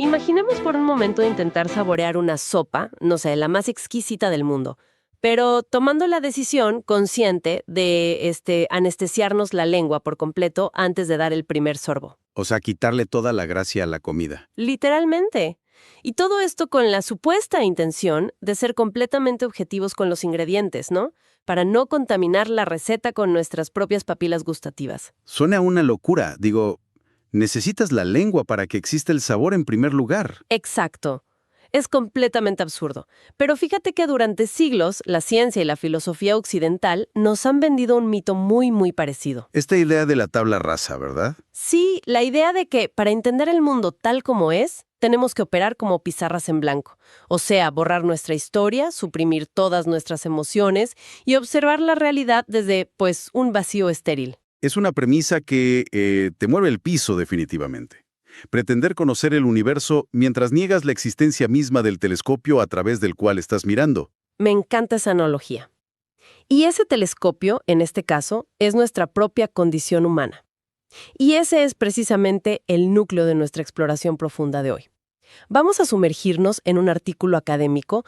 Imaginemos por un momento intentar saborear una sopa, no sé, la más exquisita del mundo, pero tomando la decisión consciente de anestesiarnos la lengua por completo antes de dar el primer sorbo. O sea, quitarle toda la gracia a la comida. Literalmente. Y todo esto con la supuesta intención de ser completamente objetivos con los ingredientes, ¿no? Para no contaminar la receta con nuestras propias papilas gustativas. Suena una locura. Digo, necesitas la lengua para que exista el sabor en primer lugar. Exacto. Es completamente absurdo. Pero fíjate que durante siglos la ciencia y la filosofía occidental nos han vendido un mito muy, muy parecido. Esta idea de la tabla rasa, ¿verdad? Sí, la idea de que para entender el mundo tal como es, tenemos que operar como pizarras en blanco. O sea, borrar nuestra historia, suprimir todas nuestras emociones y observar la realidad desde, pues, un vacío estéril. Es una premisa que te mueve el piso definitivamente. Pretender conocer el universo mientras niegas la existencia misma del telescopio a través del cual estás mirando. Me encanta esa analogía. Y ese telescopio, en este caso, es nuestra propia condición humana. Y ese es precisamente el núcleo de nuestra exploración profunda de hoy. Vamos a sumergirnos en un artículo académico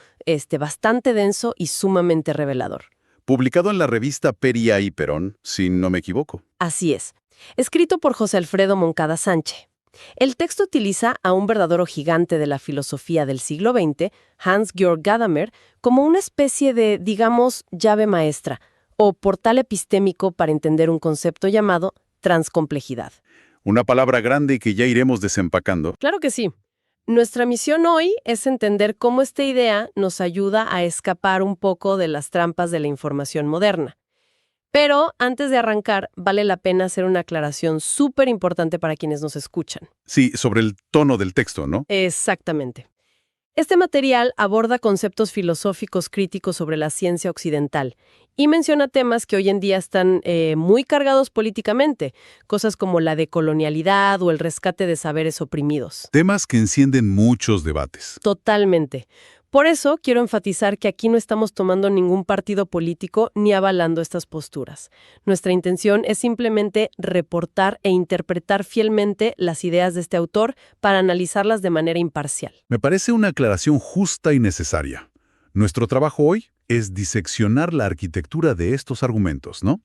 bastante denso y sumamente revelador. Publicado en la revista Peria y Perón, si no me equivoco. Así es. Escrito por José Alfredo Moncada Sánchez. El texto utiliza a un verdadero gigante de la filosofía del siglo XX, Hans-Georg Gadamer, como una especie de, digamos, llave maestra o portal epistémico para entender un concepto llamado transcomplejidad. Una palabra grande que ya iremos desempacando. Claro que sí. Nuestra misión hoy es entender cómo esta idea nos ayuda a escapar un poco de las trampas de la información moderna. Pero antes de arrancar, vale la pena hacer una aclaración súper importante para quienes nos escuchan. Sí, sobre el tono del texto, ¿no? Exactamente. Este material aborda conceptos filosóficos críticos sobre la ciencia occidental y menciona temas que hoy en día están muy cargados políticamente, cosas como la decolonialidad o el rescate de saberes oprimidos. Temas que encienden muchos debates. Totalmente. Por eso quiero enfatizar que aquí no estamos tomando ningún partido político ni avalando estas posturas. Nuestra intención es simplemente reportar e interpretar fielmente las ideas de este autor para analizarlas de manera imparcial. Me parece una aclaración justa y necesaria. Nuestro trabajo hoy es diseccionar la arquitectura de estos argumentos, ¿no?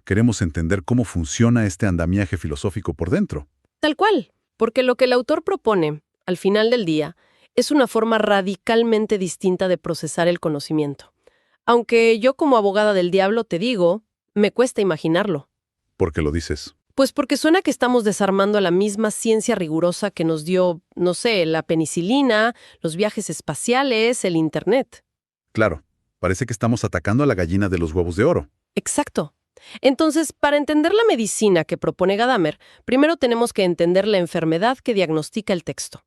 Queremos entender cómo funciona este andamiaje filosófico por dentro. Tal cual, porque lo que el autor propone, al final del día, es una forma radicalmente distinta de procesar el conocimiento. Aunque yo como abogada del diablo te digo, me cuesta imaginarlo. ¿Por qué lo dices? Pues porque suena que estamos desarmando la misma ciencia rigurosa que nos dio, no sé, la penicilina, los viajes espaciales, el Internet. Claro, parece que estamos atacando a la gallina de los huevos de oro. Exacto. Entonces, para entender la medicina que propone Gadamer, primero tenemos que entender la enfermedad que diagnostica el texto.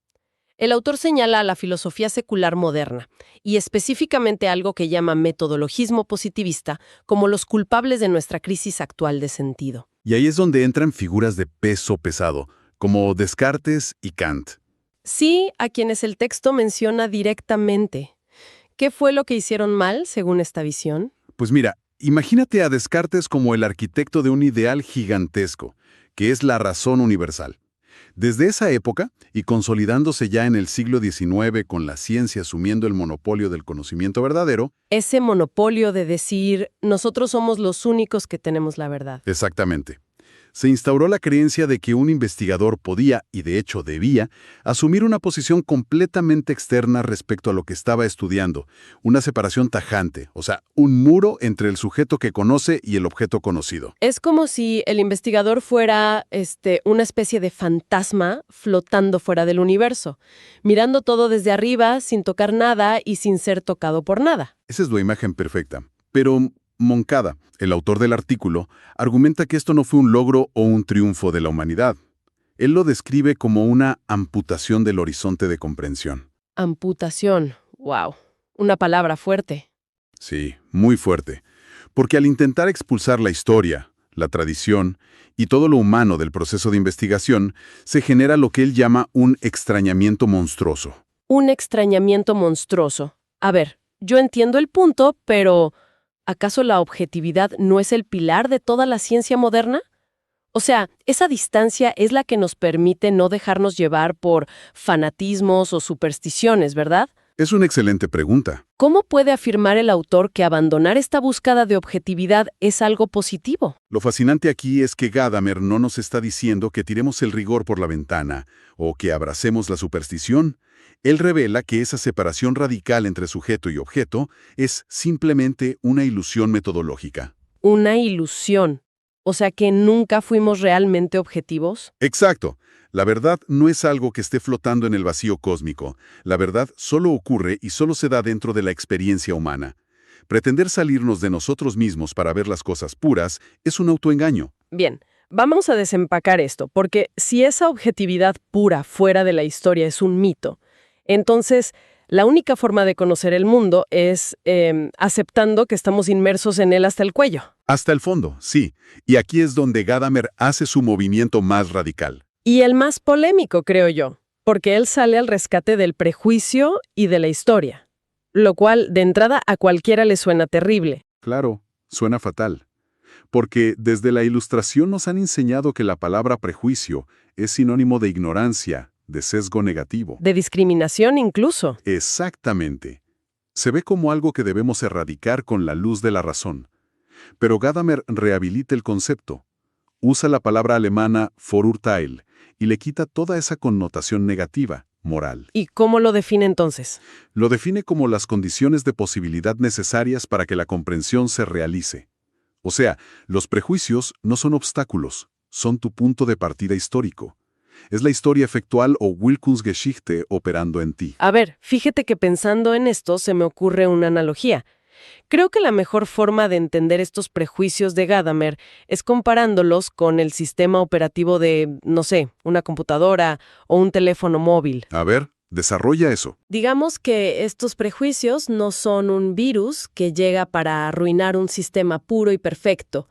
El autor señala a la filosofía secular moderna, y específicamente algo que llama metodologismo positivista, como los culpables de nuestra crisis actual de sentido. Y ahí es donde entran figuras de peso pesado, como Descartes y Kant. Sí, a quienes el texto menciona directamente. ¿Qué fue lo que hicieron mal, según esta visión? Pues mira, imagínate a Descartes como el arquitecto de un ideal gigantesco, que es la razón universal. Desde esa época, y consolidándose ya en el siglo XIX con la ciencia asumiendo el monopolio del conocimiento verdadero. Ese monopolio de decir, nosotros somos los únicos que tenemos la verdad. Exactamente. Se instauró la creencia de que un investigador podía, y de hecho debía, asumir una posición completamente externa respecto a lo que estaba estudiando, una separación tajante, o sea, un muro entre el sujeto que conoce y el objeto conocido. Es como si el investigador fuera una especie de fantasma flotando fuera del universo, mirando todo desde arriba, sin tocar nada y sin ser tocado por nada. Esa es la imagen perfecta. Pero Moncada, el autor del artículo, argumenta que esto no fue un logro o un triunfo de la humanidad. Él lo describe como una amputación del horizonte de comprensión. Amputación. Wow. Una palabra fuerte. Sí, muy fuerte. Porque al intentar expulsar la historia, la tradición y todo lo humano del proceso de investigación, se genera lo que él llama un extrañamiento monstruoso. Un extrañamiento monstruoso. A ver, yo entiendo el punto, pero ¿acaso la objetividad no es el pilar de toda la ciencia moderna? O sea, esa distancia es la que nos permite no dejarnos llevar por fanatismos o supersticiones, ¿verdad? Es una excelente pregunta. ¿Cómo puede afirmar el autor que abandonar esta búsqueda de objetividad es algo positivo? Lo fascinante aquí es que Gadamer no nos está diciendo que tiremos el rigor por la ventana o que abracemos la superstición. Él revela que esa separación radical entre sujeto y objeto es simplemente una ilusión metodológica. Una ilusión. O sea que nunca fuimos realmente objetivos. Exacto. La verdad no es algo que esté flotando en el vacío cósmico. La verdad solo ocurre y solo se da dentro de la experiencia humana. Pretender salirnos de nosotros mismos para ver las cosas puras es un autoengaño. Bien, vamos a desempacar esto, porque si esa objetividad pura fuera de la historia es un mito, entonces la única forma de conocer el mundo es aceptando que estamos inmersos en él hasta el cuello. Hasta el fondo, sí. Y aquí es donde Gadamer hace su movimiento más radical. Y el más polémico, creo yo, porque él sale al rescate del prejuicio y de la historia, lo cual de entrada a cualquiera le suena terrible. Claro, suena fatal. Porque desde la Ilustración nos han enseñado que la palabra prejuicio es sinónimo de ignorancia, de sesgo negativo. De discriminación incluso. Exactamente. Se ve como algo que debemos erradicar con la luz de la razón. Pero Gadamer rehabilita el concepto. Usa la palabra alemana Vorurteil y le quita toda esa connotación negativa, moral. ¿Y cómo lo define entonces? Lo define como las condiciones de posibilidad necesarias para que la comprensión se realice. O sea, los prejuicios no son obstáculos, son tu punto de partida histórico. Es la historia efectual o Willkungsgeschichte operando en ti. A ver, fíjate que pensando en esto se me ocurre una analogía. Creo que la mejor forma de entender estos prejuicios de Gadamer es comparándolos con el sistema operativo de, no sé, una computadora o un teléfono móvil. A ver, desarrolla eso. Digamos que estos prejuicios no son un virus que llega para arruinar un sistema puro y perfecto.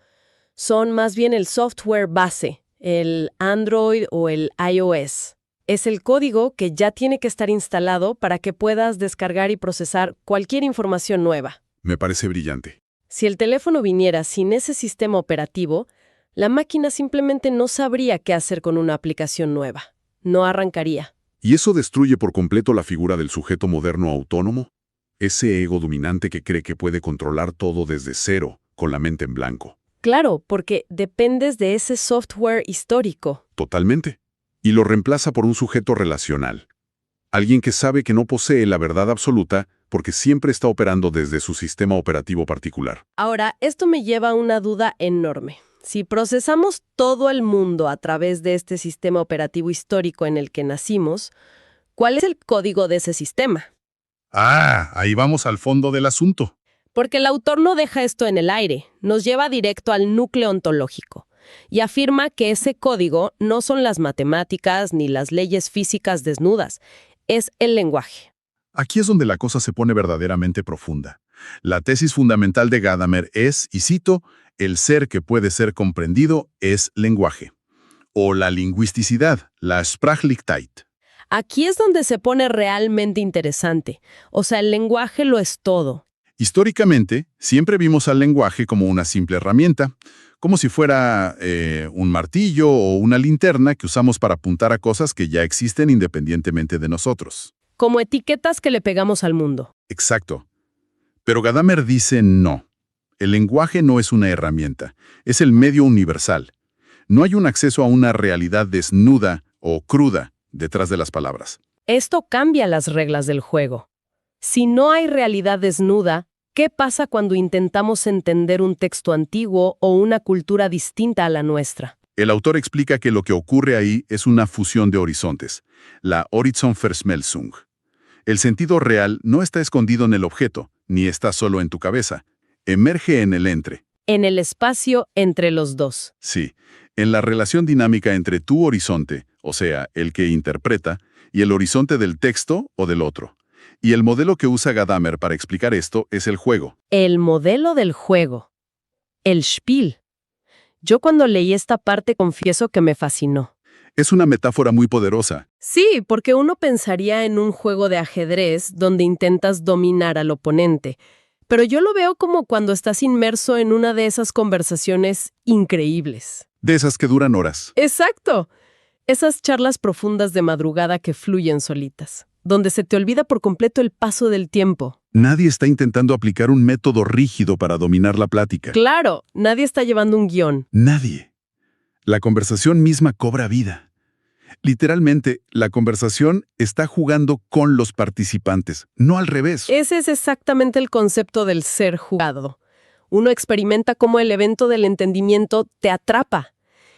Son más bien el software base, el Android o el iOS. Es el código que ya tiene que estar instalado para que puedas descargar y procesar cualquier información nueva. Me parece brillante. Si el teléfono viniera sin ese sistema operativo, la máquina simplemente no sabría qué hacer con una aplicación nueva. No arrancaría. ¿Y eso destruye por completo la figura del sujeto moderno autónomo? Ese ego dominante que cree que puede controlar todo desde cero, con la mente en blanco. Claro, porque dependes de ese software histórico. Totalmente. Y lo reemplaza por un sujeto relacional. Alguien que sabe que no posee la verdad absoluta porque siempre está operando desde su sistema operativo particular. Ahora, esto me lleva a una duda enorme. Si procesamos todo el mundo a través de este sistema operativo histórico en el que nacimos, ¿cuál es el código de ese sistema? Ahí vamos al fondo del asunto. Porque el autor no deja esto en el aire, nos lleva directo al núcleo ontológico y afirma que ese código no son las matemáticas ni las leyes físicas desnudas, es el lenguaje. Aquí es donde la cosa se pone verdaderamente profunda. La tesis fundamental de Gadamer es, y cito, el ser que puede ser comprendido es lenguaje. O la lingüisticidad, la Sprachlichkeit. Aquí es donde se pone realmente interesante. O sea, el lenguaje lo es todo. Históricamente, siempre vimos al lenguaje como una simple herramienta, como si fuera un martillo o una linterna que usamos para apuntar a cosas que ya existen independientemente de nosotros. Como etiquetas que le pegamos al mundo. Exacto. Pero Gadamer dice no. El lenguaje no es una herramienta, es el medio universal. No hay un acceso a una realidad desnuda o cruda detrás de las palabras. Esto cambia las reglas del juego. Si no hay realidad desnuda, ¿qué pasa cuando intentamos entender un texto antiguo o una cultura distinta a la nuestra? El autor explica que lo que ocurre ahí es una fusión de horizontes, la Horizonverschmelzung. El sentido real no está escondido en el objeto, ni está solo en tu cabeza. Emerge en el entre. En el espacio entre los dos. Sí, en la relación dinámica entre tu horizonte, o sea, el que interpreta, y el horizonte del texto o del otro. Y el modelo que usa Gadamer para explicar esto es el juego. El modelo del juego. El Spiel. Yo cuando leí esta parte confieso que me fascinó. Es una metáfora muy poderosa. Sí, porque uno pensaría en un juego de ajedrez donde intentas dominar al oponente. Pero yo lo veo como cuando estás inmerso en una de esas conversaciones increíbles. De esas que duran horas. Exacto. Esas charlas profundas de madrugada que fluyen solitas, donde se te olvida por completo el paso del tiempo. Nadie está intentando aplicar un método rígido para dominar la plática. Claro, nadie está llevando un guión. Nadie. La conversación misma cobra vida. Literalmente, la conversación está jugando con los participantes, no al revés. Ese es exactamente el concepto del ser jugado. Uno experimenta cómo el evento del entendimiento te atrapa.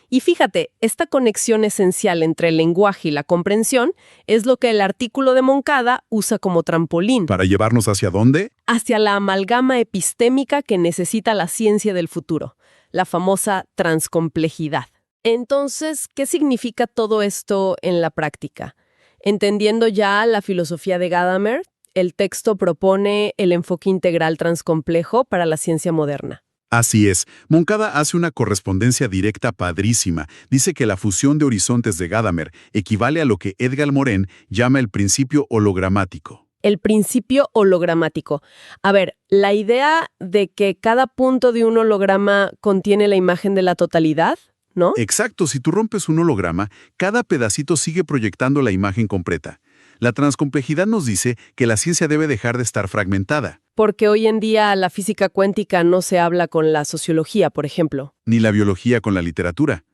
Y fíjate, esta conexión esencial entre el lenguaje y la comprensión es lo que el artículo de Moncada usa como trampolín. ¿Para llevarnos hacia dónde? Hacia la amalgama epistémica que necesita la ciencia del futuro, la famosa transcomplejidad. Entonces, ¿qué significa todo esto en la práctica? Entendiendo ya la filosofía de Gadamer, el texto propone el enfoque integral transcomplejo para la ciencia moderna. Así es. Moncada hace una correspondencia directa padrísima. Dice que la fusión de horizontes de Gadamer equivale a lo que Edgar Morin llama el principio hologramático. El principio hologramático. A ver, la idea de que cada punto de un holograma contiene la imagen de la totalidad, ¿no? Exacto, si tú rompes un holograma, cada pedacito sigue proyectando la imagen completa. La transcomplejidad nos dice que la ciencia debe dejar de estar fragmentada. Porque hoy en día la física cuántica no se habla con la sociología, por ejemplo. Ni la biología con la literatura.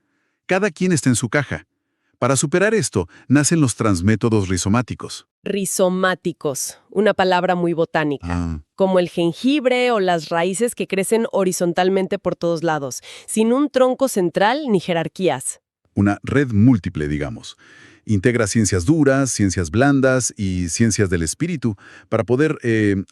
Cada quien está en su caja. Para superar esto, nacen los transmétodos rizomáticos. Rizomáticos, una palabra muy botánica. Como el jengibre o las raíces que crecen horizontalmente por todos lados, sin un tronco central ni jerarquías. Una red múltiple, digamos. Integra ciencias duras, ciencias blandas y ciencias del espíritu para poder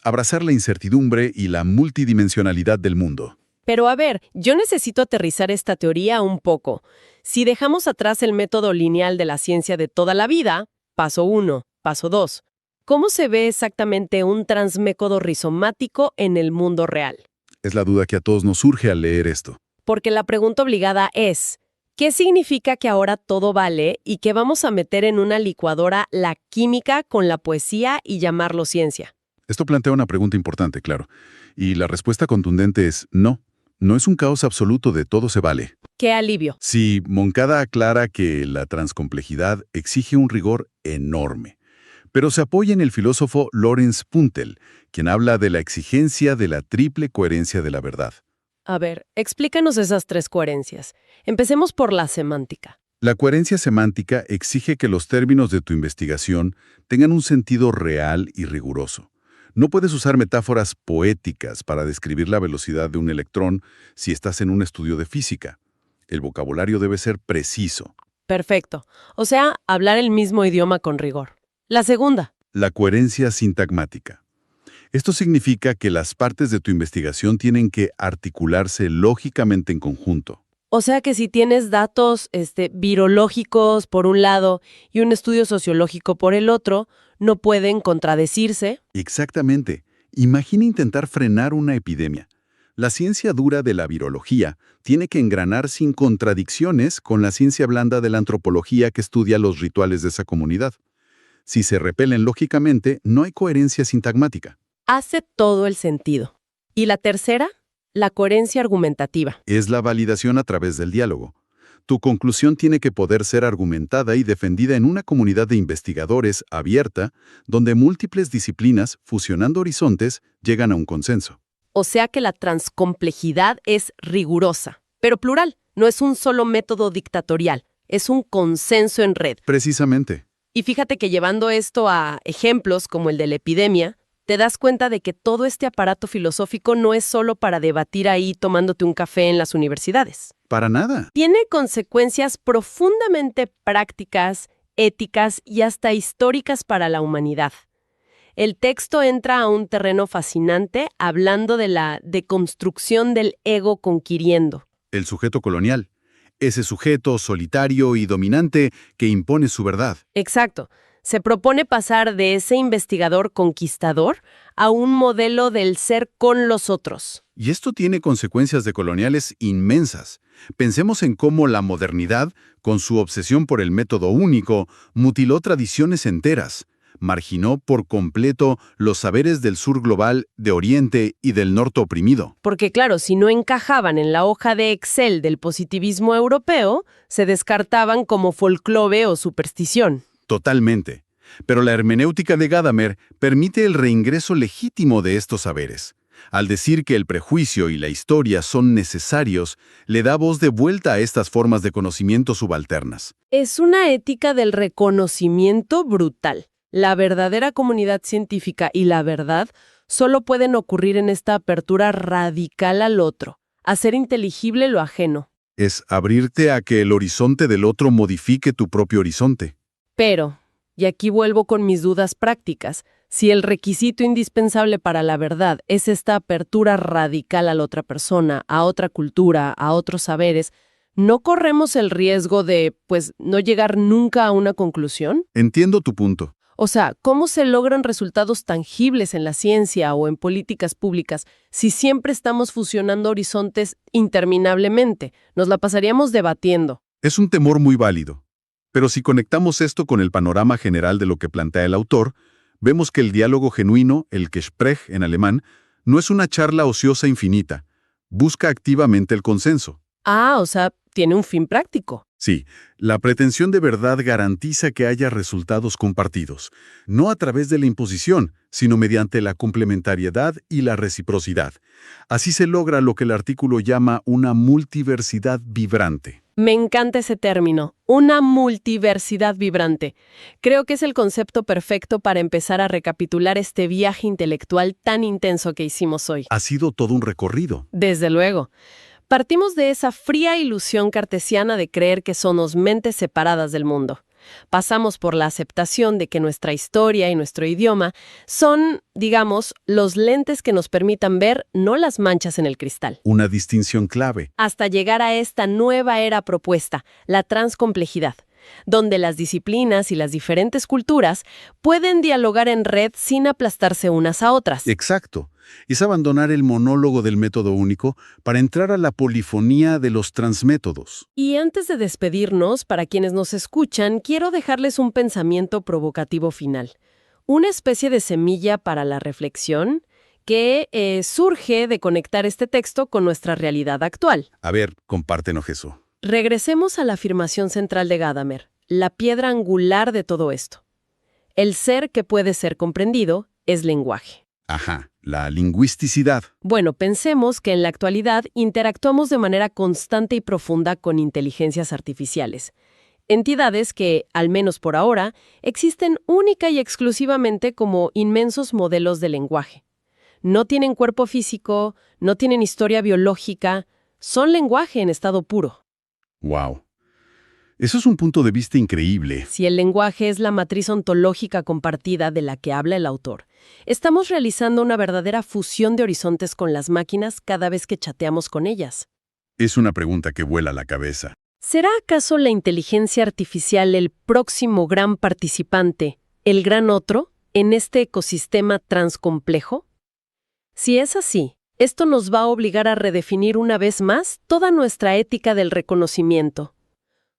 abrazar la incertidumbre y la multidimensionalidad del mundo. Pero a ver, yo necesito aterrizar esta teoría un poco. Si dejamos atrás el método lineal de la ciencia de toda la vida, paso 1, paso 2, ¿cómo se ve exactamente un transmétodo rizomático en el mundo real? Es la duda que a todos nos surge al leer esto. Porque la pregunta obligada es, ¿qué significa que ahora todo vale y que vamos a meter en una licuadora la química con la poesía y llamarlo ciencia? Esto plantea una pregunta importante, claro. Y la respuesta contundente es no. No es un caos absoluto de todo se vale. ¡Qué alivio! Sí, Moncada aclara que la transcomplejidad exige un rigor enorme. Pero se apoya en el filósofo Lawrence Puntel, quien habla de la exigencia de la triple coherencia de la verdad. A ver, explícanos esas 3 coherencias. Empecemos por la semántica. La coherencia semántica exige que los términos de tu investigación tengan un sentido real y riguroso. No puedes usar metáforas poéticas para describir la velocidad de un electrón si estás en un estudio de física. El vocabulario debe ser preciso. Perfecto. O sea, hablar el mismo idioma con rigor. La segunda. La coherencia sintagmática. Esto significa que las partes de tu investigación tienen que articularse lógicamente en conjunto. O sea que si tienes datos virológicos por un lado y un estudio sociológico por el otro, no pueden contradecirse. Exactamente. Imagina intentar frenar una epidemia. La ciencia dura de la virología tiene que engranar sin contradicciones con la ciencia blanda de la antropología que estudia los rituales de esa comunidad. Si se repelen lógicamente, no hay coherencia sintagmática. Hace todo el sentido. ¿Y la tercera? La coherencia argumentativa. Es la validación a través del diálogo. Tu conclusión tiene que poder ser argumentada y defendida en una comunidad de investigadores abierta, donde múltiples disciplinas, fusionando horizontes, llegan a un consenso. O sea que la transcomplejidad es rigurosa, pero plural. No es un solo método dictatorial, es un consenso en red. Precisamente. Y fíjate que llevando esto a ejemplos como el de la epidemia, te das cuenta de que todo este aparato filosófico no es solo para debatir ahí tomándote un café en las universidades. Para nada. Tiene consecuencias profundamente prácticas, éticas y hasta históricas para la humanidad. El texto entra a un terreno fascinante hablando de la deconstrucción del ego conquiriendo. El sujeto colonial. Ese sujeto solitario y dominante que impone su verdad. Exacto. Se propone pasar de ese investigador conquistador a un modelo del ser con los otros. Y esto tiene consecuencias decoloniales inmensas. Pensemos en cómo la modernidad, con su obsesión por el método único, mutiló tradiciones enteras. marginó por completo los saberes del sur global, de Oriente y del norte oprimido. Porque claro, si no encajaban en la hoja de Excel del positivismo europeo, se descartaban como folclore o superstición. Totalmente. Pero la hermenéutica de Gadamer permite el reingreso legítimo de estos saberes. Al decir que el prejuicio y la historia son necesarios, le da voz de vuelta a estas formas de conocimiento subalternas. Es una ética del reconocimiento brutal. La verdadera comunidad científica y la verdad solo pueden ocurrir en esta apertura radical al otro, hacer inteligible lo ajeno. Es abrirte a que el horizonte del otro modifique tu propio horizonte. Pero, y aquí vuelvo con mis dudas prácticas, si el requisito indispensable para la verdad es esta apertura radical a la otra persona, a otra cultura, a otros saberes, ¿no corremos el riesgo de, no llegar nunca a una conclusión? Entiendo tu punto. O sea, ¿cómo se logran resultados tangibles en la ciencia o en políticas públicas si siempre estamos fusionando horizontes interminablemente? Nos la pasaríamos debatiendo. Es un temor muy válido. Pero si conectamos esto con el panorama general de lo que plantea el autor, vemos que el diálogo genuino, el Gespräch en alemán, no es una charla ociosa infinita. Busca activamente el consenso. Ah, o sea, tiene un fin práctico. Sí, la pretensión de verdad garantiza que haya resultados compartidos, no a través de la imposición, sino mediante la complementariedad y la reciprocidad. Así se logra lo que el artículo llama una multiversidad vibrante. Me encanta ese término, una multiversidad vibrante. Creo que es el concepto perfecto para empezar a recapitular este viaje intelectual tan intenso que hicimos hoy. Ha sido todo un recorrido. Desde luego. Partimos de esa fría ilusión cartesiana de creer que somos mentes separadas del mundo. Pasamos por la aceptación de que nuestra historia y nuestro idioma son, digamos, los lentes que nos permitan ver, no las manchas en el cristal. Una distinción clave. Hasta llegar a esta nueva era propuesta, la transcomplejidad, donde las disciplinas y las diferentes culturas pueden dialogar en red sin aplastarse unas a otras. Exacto. Es abandonar el monólogo del método único para entrar a la polifonía de los transmétodos. Y antes de despedirnos, para quienes nos escuchan, quiero dejarles un pensamiento provocativo final. Una especie de semilla para la reflexión que surge de conectar este texto con nuestra realidad actual. A ver, compártenos Jesús. Regresemos a la afirmación central de Gadamer, la piedra angular de todo esto. El ser que puede ser comprendido es lenguaje. Ajá, la lingüisticidad. Bueno, pensemos que en la actualidad interactuamos de manera constante y profunda con inteligencias artificiales. Entidades que, al menos por ahora, existen única y exclusivamente como inmensos modelos de lenguaje. No tienen cuerpo físico, no tienen historia biológica, son lenguaje en estado puro. ¡Wow! Eso es un punto de vista increíble. Si el lenguaje es la matriz ontológica compartida de la que habla el autor, estamos realizando una verdadera fusión de horizontes con las máquinas cada vez que chateamos con ellas. Es una pregunta que vuela la cabeza. ¿Será acaso la inteligencia artificial el próximo gran participante, el gran otro, en este ecosistema transcomplejo? Si es así, esto nos va a obligar a redefinir una vez más toda nuestra ética del reconocimiento.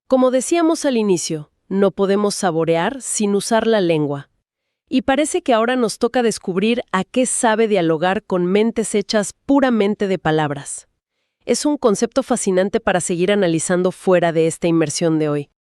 Como decíamos al inicio, no podemos saborear sin usar la lengua. Y parece que ahora nos toca descubrir a qué sabe dialogar con mentes hechas puramente de palabras. Es un concepto fascinante para seguir analizando fuera de esta inmersión de hoy.